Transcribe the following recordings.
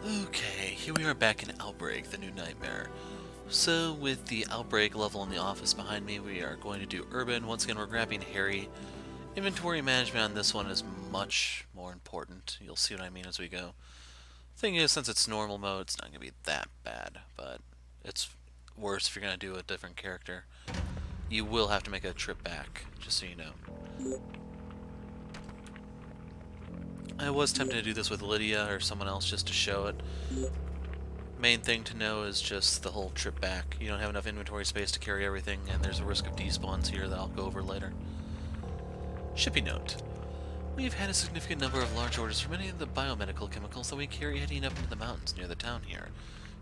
Okay, here we are back in Outbreak, the new nightmare. So, with the Outbreak level in the office behind me, we are going to do Urban. Once again, we're grabbing Harry. Inventory management on this one is much more important. You'll see what I mean as we go. Thing is, since it's normal mode, it's not going to be that bad, but it's worse if you're going to do a different character. You will have to make a trip back, just so you know. I was tempted to do this with Lydia or someone else just to show it. Main thing to know is just the whole trip back. You don't have enough inventory space to carry everything, and there's a risk of despawns here that I'll go over later. Shipping note. We've had a significant number of large orders for many of the biomedical chemicals that we carry heading up into the mountains near the town here.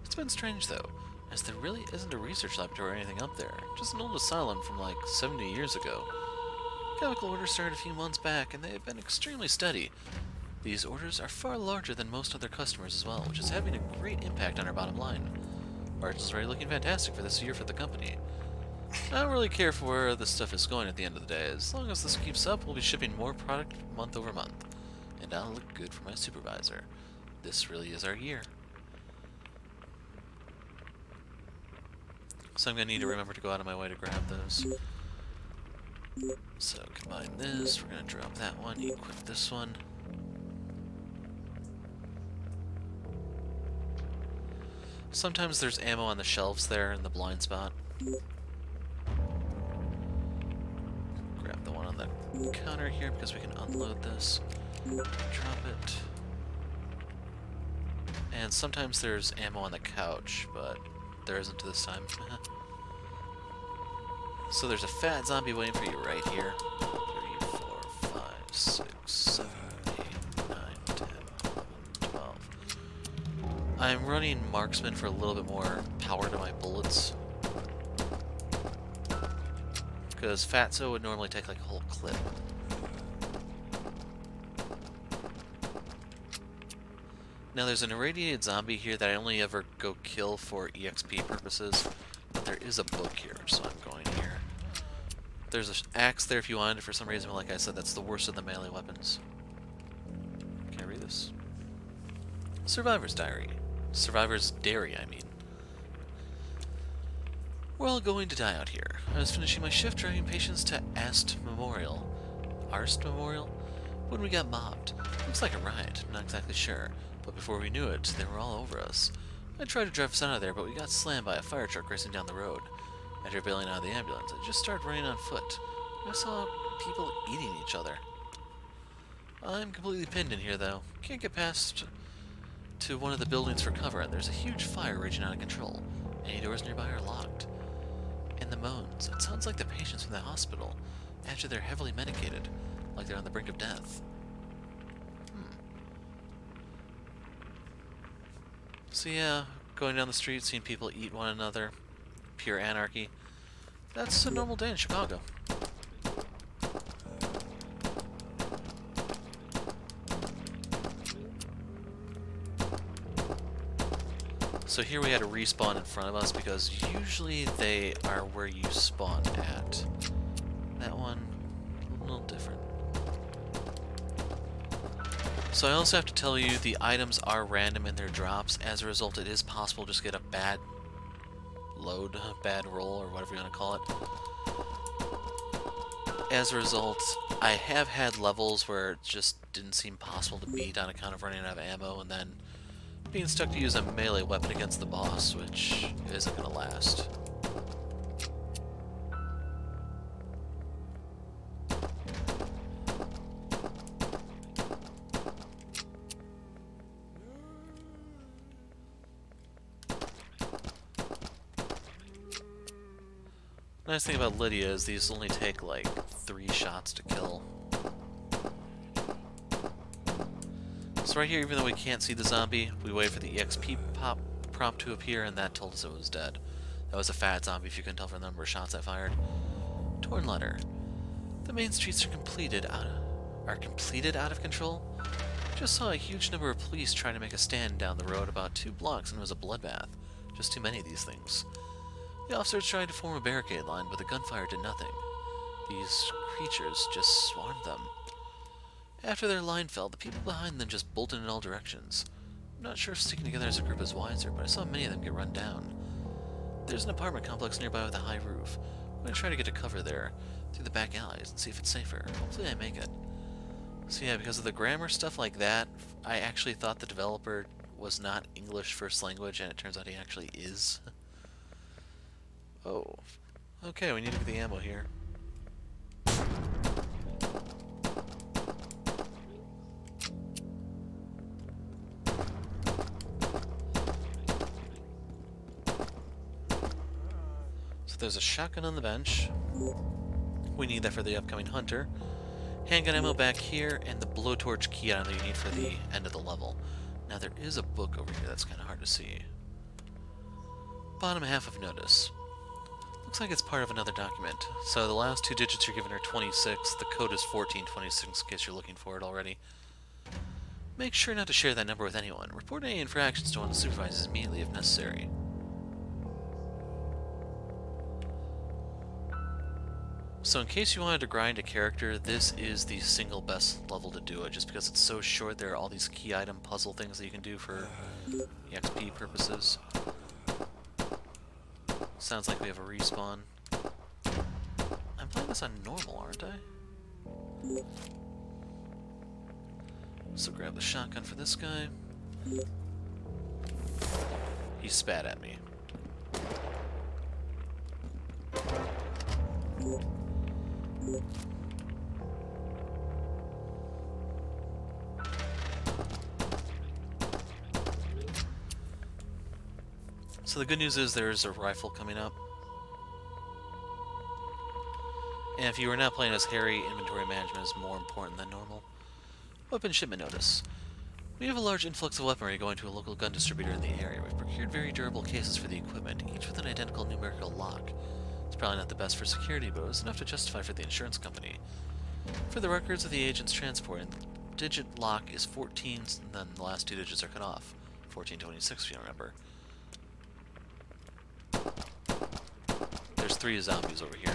It's been strange, though, as there really isn't a research laboratory or anything up there, just an old asylum from like 70 years ago. Chemical orders started a few months back, and they have been extremely steady. These orders are far larger than most other customers as well, which is having a great impact on our bottom line. Margin's already looking fantastic for this year for the company. I don't really care for where this stuff is going at the end of the day. As long as this keeps up, we'll be shipping more product month over month. And I'll look good for my supervisor. This really is our year. So I'm going to need to remember to go out of my way to grab those. So combine this, we're going to drop that one, equip this one. Sometimes there's ammo on the shelves there in the blind spot. Grab the one on the counter here because we can unload this. Drop it. And sometimes there's ammo on the couch, but there isn't this time. So there's a fat zombie waiting for you right here. 3, 4, 5, 6, 7, 8, 9, 10, 11, 12. I'm running marksman for a little bit more power to my bullets. Because Fatso would normally take like a whole clip. Now there's an irradiated zombie here that I only ever go kill for EXP purposes. But there is a book here, so I'm going here. There's an axe there if you wanted it for some reason, but like I said, that's the worst of the melee weapons. Can I read this? Survivor's Diary. Survivor's Dairy, I mean. We're all going to die out here. I was finishing my shift driving patients to Arst Memorial, when we got mobbed. Looks like a riot, I'm not exactly sure, but before we knew it, they were all over us. I tried to drive us out of there, but we got slammed by a fire truck racing down the road. After bailing out of the ambulance, I just started running on foot. I saw people eating each other. I'm completely pinned in here, though. Can't get past to one of the buildings for cover, and there's a huge fire raging out of control. Any doors nearby are locked. And the moans. It sounds like the patients from the hospital, after they're heavily medicated, like they're on the brink of death. So yeah, going down the street, seeing people eat one another, pure anarchy. That's a normal day in Chicago. So here we had a respawn in front of us because usually they are where you spawn at. That one, a little different. So I also have to tell you the items are random in their drops. As a result, it is possible to just get a bad load, bad roll, or whatever you want to call it. As a result, I have had levels where it just didn't seem possible to beat on account of running out of ammo, and then being stuck to use a melee weapon against the boss, which isn't going to last. Nice thing about Lydia is these only take like 3 shots to kill. So right here, even though we can't see the zombie, we wait for the EXP prompt to appear, and that told us it was dead. That was a fat zombie, if you can tell from the number of shots I fired. Torn letter. The main streets are completed out of control. Just saw a huge number of police trying to make a stand down the road about 2 blocks, and it was a bloodbath. Just too many of these things. The officers tried to form a barricade line, but the gunfire did nothing. These creatures just swarmed them. After their line fell, the people behind them just bolted in all directions. I'm not sure if sticking together as a group is wiser, but I saw many of them get run down. There's an apartment complex nearby with a high roof. I'm going to try to get to cover there, through the back alleys, and see if it's safer. Hopefully I make it. So yeah, because of the grammar stuff like that, I actually thought the developer was not English first language, and it turns out he actually is. Oh. Okay, we need to get the ammo here. So there's a shotgun on the bench. We need that for the upcoming hunter. Handgun ammo back here, and the blowtorch key item that you need for the end of the level. Now there is a book over here that's kind of hard to see. Bottom half of notice. Looks like it's part of another document. So the last two digits you're given are 26. The code is 1426 in case you're looking for it already. Make sure not to share that number with anyone. Report any infractions to one of the supervisors immediately if necessary. So in case you wanted to grind a character, this is the single best level to do it, just because it's so short. There are all these key item puzzle things that you can do for EXP purposes. Sounds like we have a respawn. I'm playing this on normal, aren't I? So grab the shotgun for this guy. He spat at me. So the good news is there's a rifle coming up. And if you are not playing as Harry, inventory management is more important than normal. Weapon shipment notice. We have a large influx of weaponry going to a local gun distributor in the area. We've procured very durable cases for the equipment, each with an identical numerical lock. It's probably not the best for security, but it was enough to justify for the insurance company. For the records of the agent's transport, the digit lock is 14, and then the last two digits are cut off. 1426 if you remember. There's 3 zombies over here.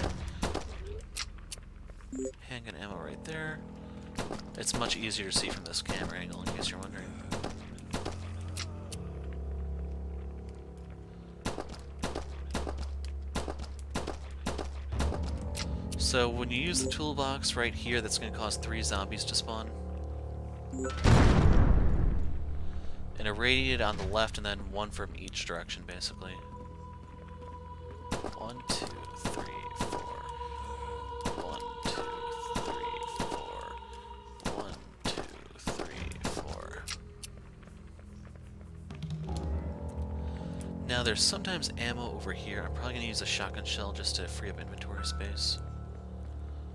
Handgun ammo right there. It's much easier to see from this camera angle, in case you're wondering. So when you use the toolbox right here, that's going to cause 3 zombies to spawn. And irradiated on the left, and then 1 from each direction, basically. 1, 2, 3, 4. 1, 2, 3, 4. 1, 2, 3, 4. Now there's sometimes ammo over here. I'm probably going to use a shotgun shell just to free up inventory space.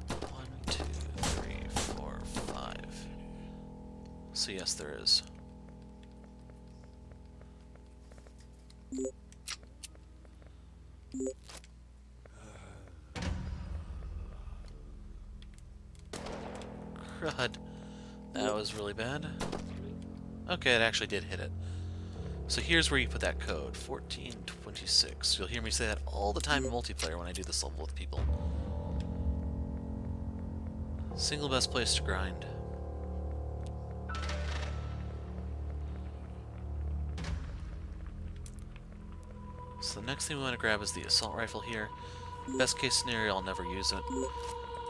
1, 2, 3, 4, 5. So yes, there is. Crud. That was really bad. Okay, it actually did hit it. So here's where you put that code, 1426. You'll hear me say that all the time in multiplayer when I do this level with people. Single best place to grind. So the next thing we want to grab is the assault rifle here. Best case scenario, I'll never use it.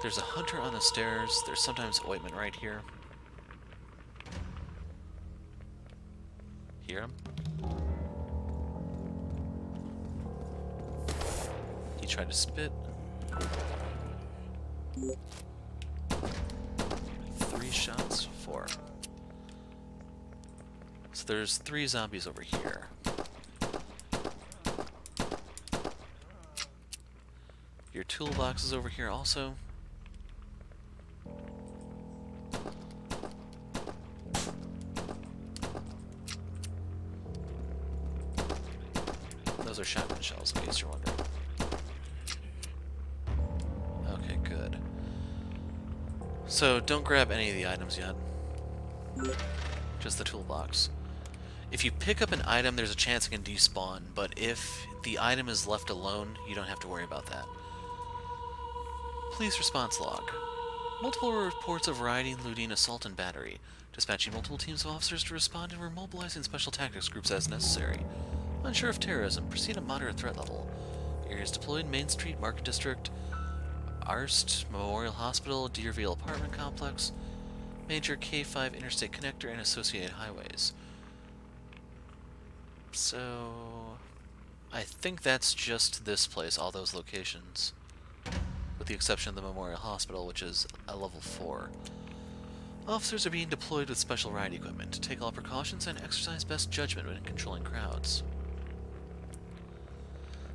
There's a hunter on the stairs. There's sometimes ointment right here. Hear him? He tried to spit. 3 shots, 4. So there's 3 zombies over here. Your toolbox is over here also. Those are shotgun shells, in case you're wondering. Okay, good. So, don't grab any of the items yet. Just the toolbox. If you pick up an item, there's a chance it can despawn, but if the item is left alone, you don't have to worry about that. Police response log. Multiple reports of rioting, looting, assault, and battery. Dispatching multiple teams of officers to respond and we're mobilizing special tactics groups as necessary. Unsure of terrorism, proceed at moderate threat level. Areas deployed: Main Street, Market District, Arst, Memorial Hospital, Deerville Apartment Complex, Major K5 Interstate Connector, and associated highways. So I think that's just this place, all those locations. With the exception of the Memorial Hospital, which is a level 4. Officers are being deployed with special riot equipment. Take all precautions and exercise best judgment when controlling crowds.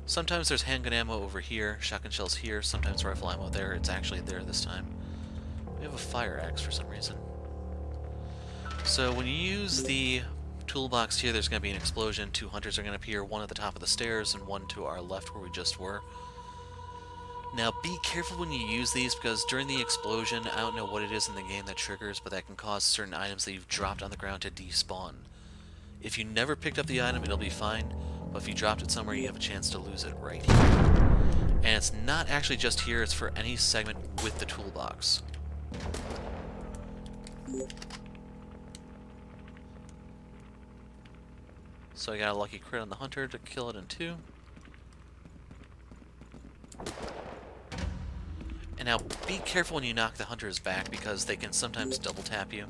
Sometimes there's handgun ammo over here, shotgun shells here, sometimes rifle ammo there. It's actually there this time. We have a fire axe for some reason. So when you use the toolbox here, there's going to be an explosion. 2 hunters are going to appear, one at the top of the stairs and one to our left where we just were. Now be careful when you use these, because during the explosion, I don't know what it is in the game that triggers, but that can cause certain items that you've dropped on the ground to despawn. If you never picked up the item, it'll be fine, but if you dropped it somewhere, you have a chance to lose it right here. And it's not actually just here, it's for any segment with the toolbox. So I got a lucky crit on the hunter to kill it in 2. And now be careful when you knock the hunters back, because they can sometimes double tap you.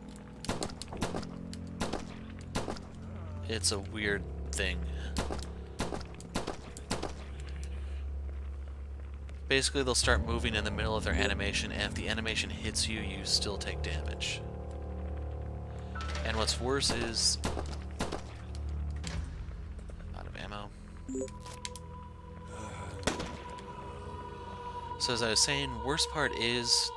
It's a weird thing. Basically, they'll start moving in the middle of their animation, and if the animation hits you, you still take damage. And what's worse is... out of ammo. So as I was saying, worst part is,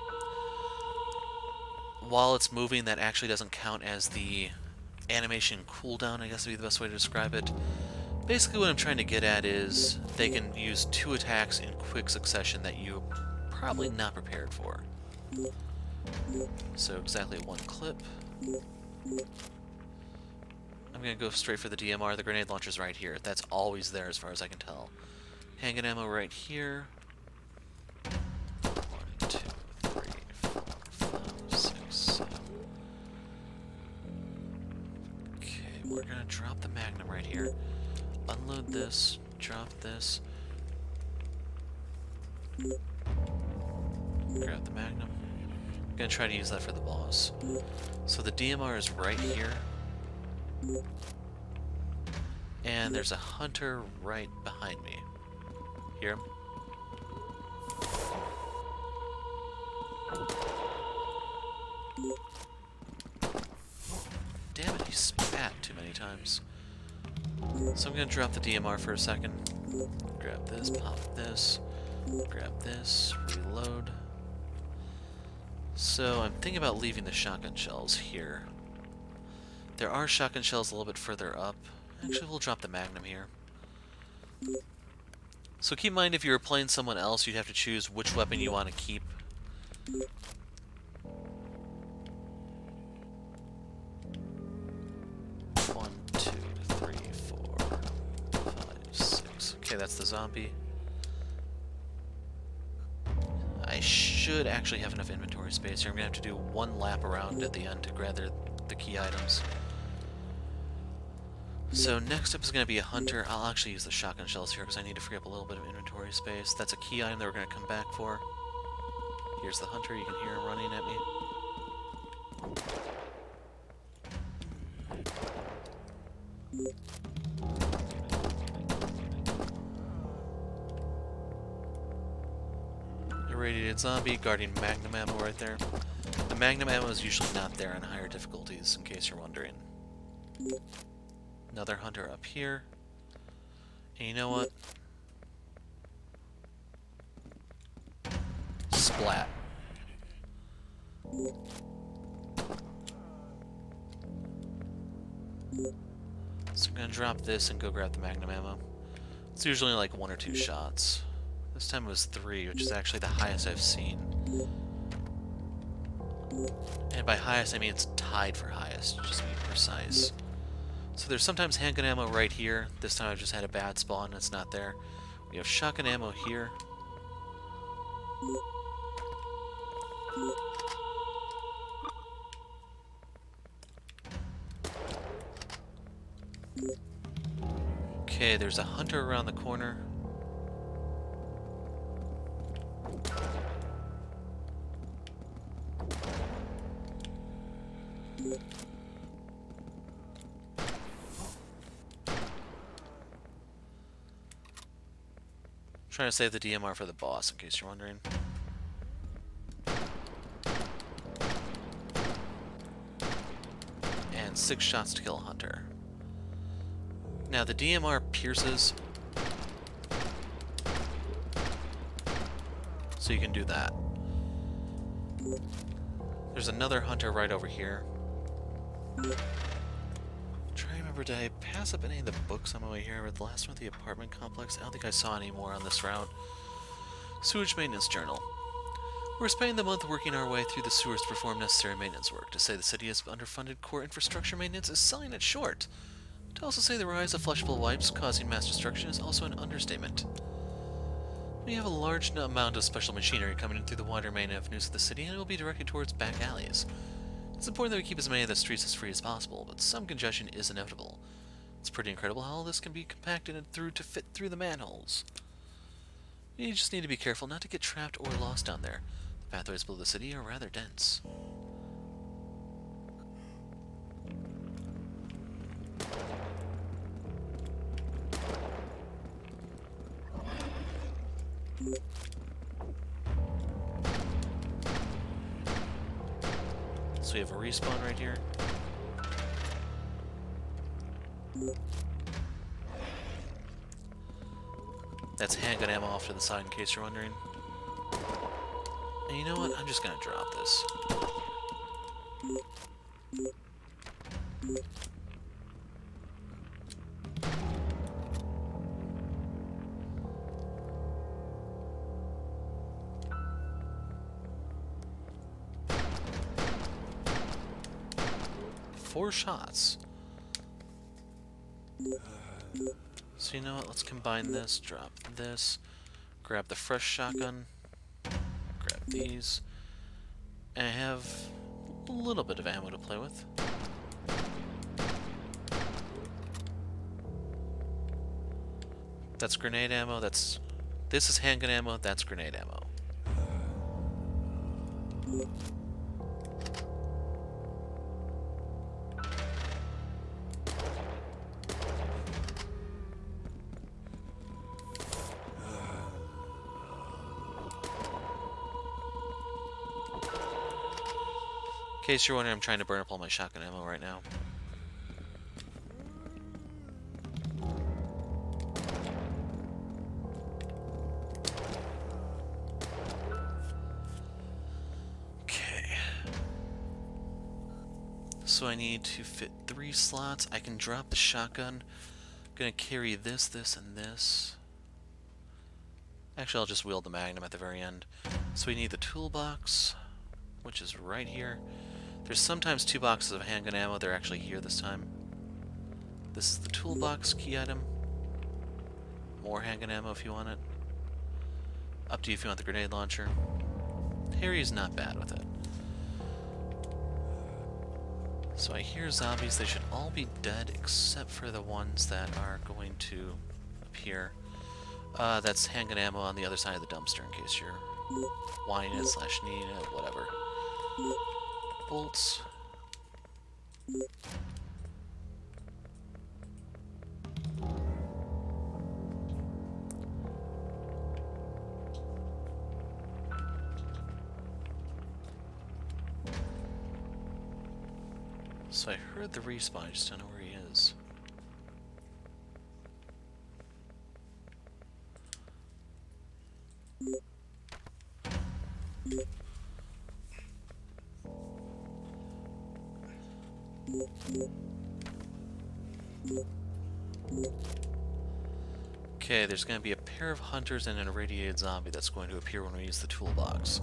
while it's moving, that actually doesn't count as the animation cooldown, I guess would be the best way to describe it. Basically what I'm trying to get at is, they can use 2 attacks in quick succession that you're probably not prepared for. So exactly 1 clip. I'm going to go straight for the DMR. The grenade launcher's right here. That's always there as far as I can tell. Handgun ammo right here. 1, 2, 3, 4, 5, 6, 7. Okay, we're going to drop the magnum right here. Unload this, drop this. Grab the magnum. I'm going to try to use that for the boss. So the DMR is right here. And there's a hunter right behind me. Hear him? Damn it, he spat too many times. So I'm going to drop the DMR for a second. Grab this, pop this, grab this, reload. So I'm thinking about leaving the shotgun shells here. There are shotgun shells a little bit further up. Actually, we'll drop the magnum here. So keep in mind, if you were playing someone else, you'd have to choose which weapon you want to keep. One, two, three, 4, 5, 6. Okay, that's the zombie. I should actually have enough inventory space here. I'm going to have to do 1 lap around at the end to grab the key items. So next up is going to be a hunter. I'll actually use the shotgun shells here because I need to free up a little bit of inventory space. That's a key item that we're going to come back for. Here's the hunter. You can hear him running at me. Irradiated zombie, guarding magnum ammo right there. The magnum ammo is usually not there on higher difficulties, in case you're wondering. Another hunter up here. And you know what? Splat. So I'm gonna drop this and go grab the magnum ammo. It's usually like 1 or 2 shots. This time it was 3, which is actually the highest I've seen. And by highest, I mean it's tied for highest, just to be precise. So there's sometimes handgun ammo right here. This time I've just had a bad spawn, it's not there. We have shotgun ammo here. Okay, there's a hunter around the corner. Trying to save the DMR for the boss, in case you're wondering. And 6 shots to kill a hunter. Now, the DMR pierces, so you can do that. There's another hunter right over here. Try to remember, did I pass up any of the books on my way here? The last one at the apartment complex? I don't think I saw any more on this route. Sewage Maintenance Journal. We're spending the month working our way through the sewers to perform necessary maintenance work. To say the city has underfunded core infrastructure maintenance is selling it short. To also say the rise of flushable wipes causing mass destruction is also an understatement. We have a large amount of special machinery coming in through the water main avenues of the city, and it will be directed towards back alleys. It's important that we keep as many of the streets as free as possible, but some congestion is inevitable. It's pretty incredible how all this can be compacted through to fit through the manholes. We just need to be careful not to get trapped or lost down there. The pathways below the city are rather dense. So we have a respawn right here. That's handgun ammo off to the side in case you're wondering. And you know what? I'm just gonna drop this. Four shots. So you know what, let's combine this, drop this, grab the fresh shotgun, grab these, and I have a little bit of ammo to play with. That's grenade ammo, this is handgun ammo, that's grenade ammo. In case you're wondering, I'm trying to burn up all my shotgun ammo right now. Okay. So I need to fit 3 slots. I can drop the shotgun. I'm gonna carry this, this, and this. Actually, I'll just wield the magnum at the very end. So we need the toolbox, which is right here. There's sometimes 2 boxes of handgun ammo. They're actually here this time. This is the toolbox key item. More handgun ammo if you want it. Up to you if you want the grenade launcher. Harry's not bad with it. So I hear zombies. They should all be dead except for the ones that are going to appear. That's handgun ammo on the other side of the dumpster in case you're wanting it / needing it, whatever. Bolts. So I heard the respawn, I just don't know where he is. Okay, there's going to be a pair of hunters and an irradiated zombie that's going to appear when we use the toolbox.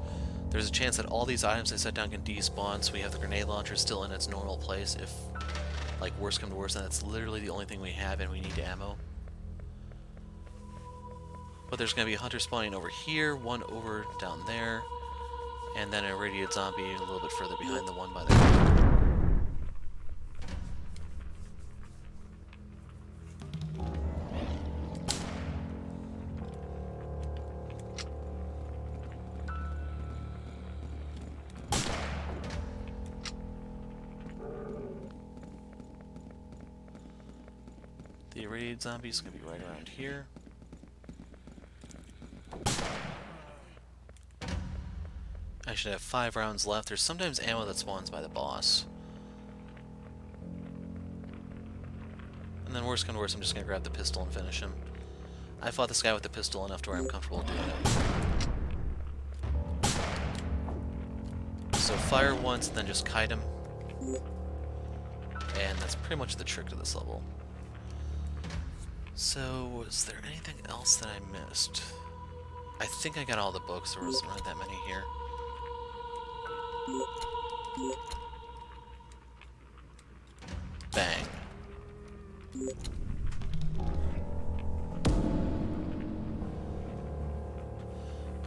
There's a chance that all these items I set down can despawn, so we have the grenade launcher still in its normal place if, like, worse come to worse, and that's literally the only thing we have and we need ammo. But there's going to be a hunter spawning over here, one over down there, and then an irradiated zombie a little bit further behind the one by the the irradiated zombie is going to be right around here. I should have 5 rounds left. There's sometimes ammo that spawns by the boss. And then worst come to worst, I'm just going to grab the pistol and finish him. I fought this guy with the pistol enough to where I'm comfortable doing it. So fire once, and then just kite him. And that's pretty much the trick to this level. So, was there anything else that I missed? I think I got all the books, there wasn't really that many here. Bang.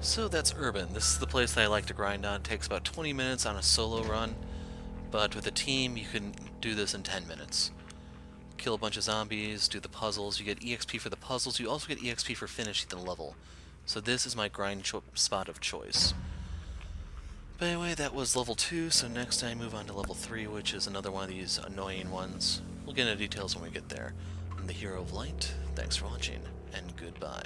So that's Urban. This is the place that I like to grind on. It takes about 20 minutes on a solo run, but with a team you can do this in 10 minutes. Kill a bunch of zombies, do the puzzles, you get EXP for the puzzles, you also get EXP for finishing the level. So this is my grind spot of choice. But anyway, that was level 2, so next I move on to level 3, which is another one of these annoying ones. We'll get into details when we get there. I'm the Hero of Light, thanks for watching, and goodbye.